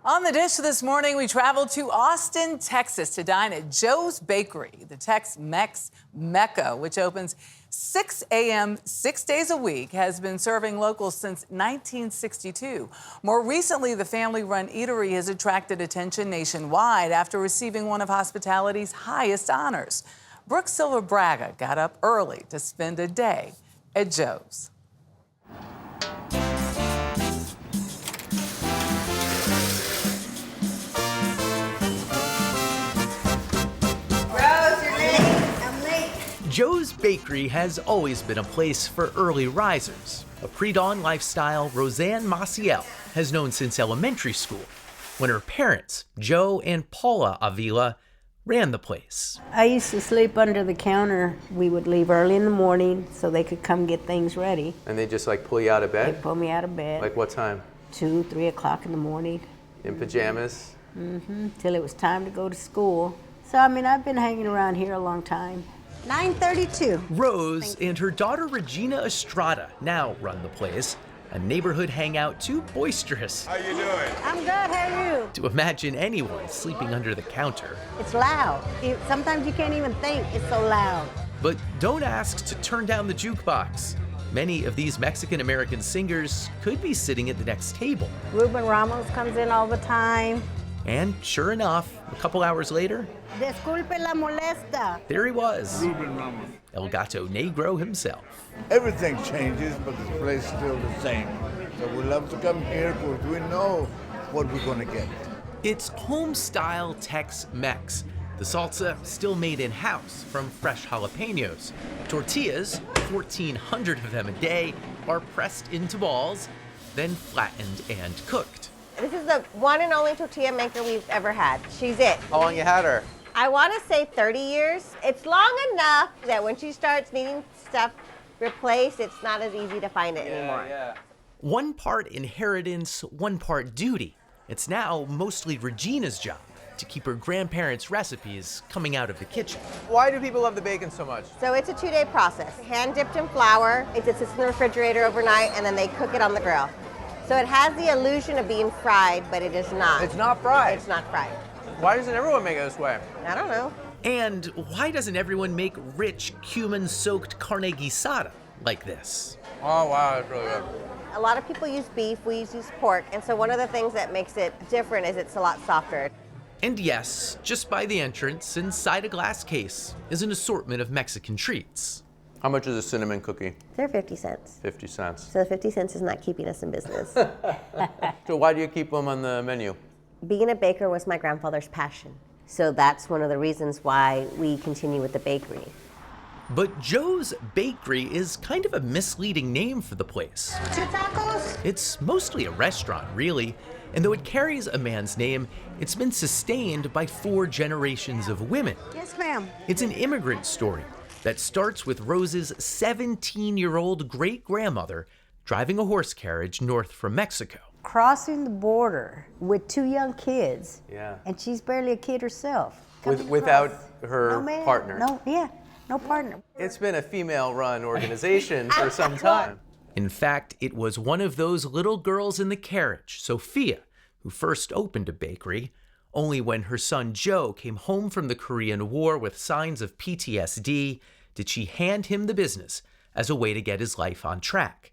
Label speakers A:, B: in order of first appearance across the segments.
A: On the dish this morning, we traveled to Austin, Texas to dine at Joe's Bakery, the Tex-Mex mecca, which opens 6 a.m. 6 days a week, has been serving locals since 1962. More recently, the family-run eatery has attracted attention nationwide after receiving one of hospitality's highest honors. Brook Silva-Braga got up early to spend a day at Joe's.
B: Joe's Bakery has always been a place for early risers, a pre-dawn lifestyle Roseanne Maciel has known since elementary school, when her parents, Joe and Paula Avila, ran the place.
C: I used to sleep under the counter. We would leave early in the morning so they could come get things ready.
D: And they just like pull you out of bed?
C: They pull me out of bed.
D: Like what time?
C: 2, 3 o'clock in the morning.
D: In pajamas?
C: Till it was time to go to school. So, I mean, I've been hanging around here a long time. 9:32.
B: Rose and her daughter Regina Estrada now run the place, a neighborhood hangout too boisterous.
E: How you doing?
C: I'm good, how are you?
B: To imagine anyone sleeping under the counter.
C: It's loud. Sometimes you can't even think, it's so loud.
B: But don't ask to turn down the jukebox. Many of these Mexican-American singers could be sitting at the next table.
C: Ruben Ramos comes in all the time.
B: And sure enough, a couple hours later,
C: Disculpe la molesta.
B: there he was,
E: Ruben Ramos.
B: El Gato Negro himself.
F: Everything changes, but the place is still the same. So we love to come here because we know what we're going to get.
B: It's home-style Tex-Mex. The salsa still made in-house from fresh jalapenos. Tortillas, 1,400 of them a day, are pressed into balls, then flattened and cooked.
G: This is the one and only tortilla maker we've ever had. She's it.
D: How long you had her?
G: I want to say 30 years. It's long enough that when she starts needing stuff replaced, it's not as easy to find it anymore.
D: Yeah.
B: One part inheritance, one part duty. It's now mostly Regina's job to keep her grandparents' recipes coming out of the kitchen.
D: Why do people love the bacon so much?
G: So it's a 2-day process. Hand dipped in flour. It sits in the refrigerator overnight, and then they cook it on the grill. So it has the illusion of being fried, but it is not.
D: It's not fried.
G: It's not fried.
D: Why doesn't everyone make it this way?
G: I don't know.
B: And why doesn't everyone make rich, cumin-soaked carne guisada like this?
D: Oh wow, that's really good.
G: A lot of people use beef, we use pork, and so one of the things that makes it different is it's a lot softer.
B: And yes, just by the entrance, inside a glass case, is an assortment of Mexican treats.
D: How much is a cinnamon cookie?
G: They're 50 cents.
D: 50 cents.
G: So the 50 cents is not keeping us in business.
D: So why do you keep them on the menu?
G: Being a baker was my grandfather's passion. So that's one of the reasons why we continue with the bakery.
B: But Joe's Bakery is kind of a misleading name for the place.
C: 2 tacos?
B: It's mostly a restaurant, really, and though it carries a man's name, it's been sustained by 4 generations of women.
C: Yes, ma'am.
B: It's an immigrant story that starts with Rose's 17-year-old great-grandmother driving a horse carriage north from Mexico.
C: Crossing the border with 2 young kids.
D: Yeah.
C: And she's barely a kid herself. Coming
D: Without
C: across.
D: her
C: No man.
D: partner.
C: No partner.
D: It's been a female-run organization for some time.
B: In fact, it was one of those little girls in the carriage, Sophia, who first opened a bakery. Only when her son Joe came home from the Korean War with signs of PTSD did she hand him the business as a way to get his life on track.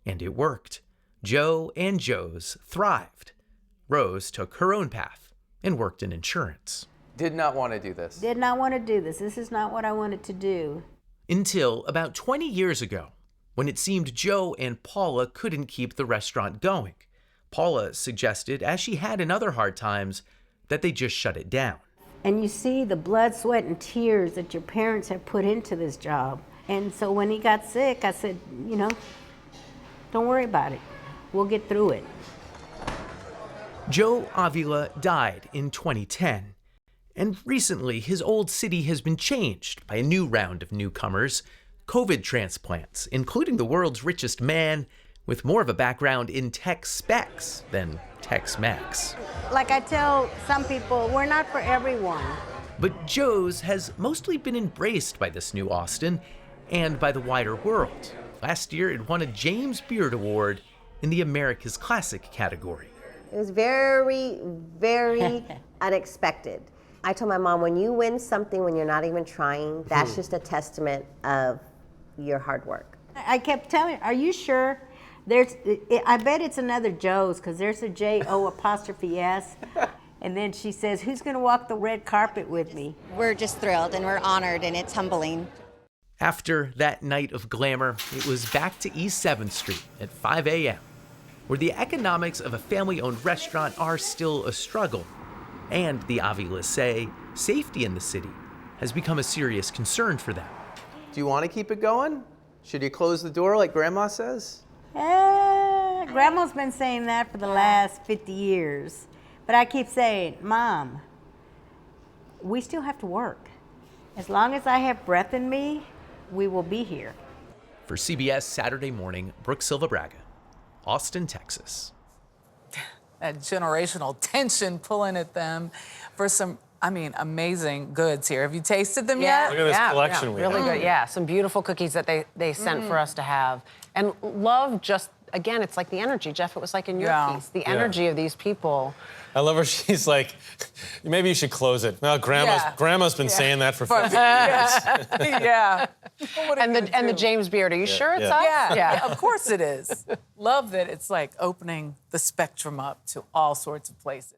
B: And it worked. Joe and Joe's thrived. Rose took her own path and worked in insurance.
D: Did not want to do this.
C: Did not want to do this. This is not what I wanted to do.
B: Until about 20 years ago, when it seemed Joe and Paula couldn't keep the restaurant going. Paula suggested, as she had in other hard times, that they just shut it down.
C: And you see the blood, sweat, and tears that your parents have put into this job. And so when he got sick, I said, don't worry about it. We'll get through it.
B: Joe Avila died in 2010. And recently, his old city has been changed by a new round of newcomers, COVID transplants, including the world's richest man with more of a background in Tex-Mex than Tex-Mex.
C: Like I tell some people, we're not for everyone.
B: But Joe's has mostly been embraced by this new Austin and by the wider world. Last year, it won a James Beard Award in the America's Classic category.
G: It was very, very unexpected. I told my mom, when you win something when you're not even trying, that's just a testament of your hard work.
C: I kept telling her, are you sure? I bet it's another Joe's, because there's a J-O''S. And then she says, who's going to walk the red carpet with me?
E: We're just thrilled and we're honored, and it's humbling.
B: After that night of glamour, it was back to East 7th Street at 5 a.m., where the economics of a family-owned restaurant are still a struggle. And the Avilas say safety in the city has become a serious concern for them.
D: Do you want to keep it going? Should you close the door like Grandma says?
C: Grandma's been saying that for the last 50 years. But I keep saying, Mom, we still have to work. As long as I have breath in me, we will be here.
B: For CBS Saturday Morning, Brook Silva-Braga, Austin, Texas.
A: That generational tension pulling at them for some, amazing goods here. Have you tasted them yet?
H: Look at this collection we have.
I: Really good, yeah. Some beautiful cookies that they sent for us to have. And love just, again, it's like the energy, Jeff, it was like in your piece, the energy of these people.
H: I love her. She's like, maybe you should close it. Well, Grandma's been saying that for 50 years.
A: Yeah.
I: And the James Beard, are you sure it's us?
A: Yeah, of course it is. Love that it's like opening the spectrum up to all sorts of places.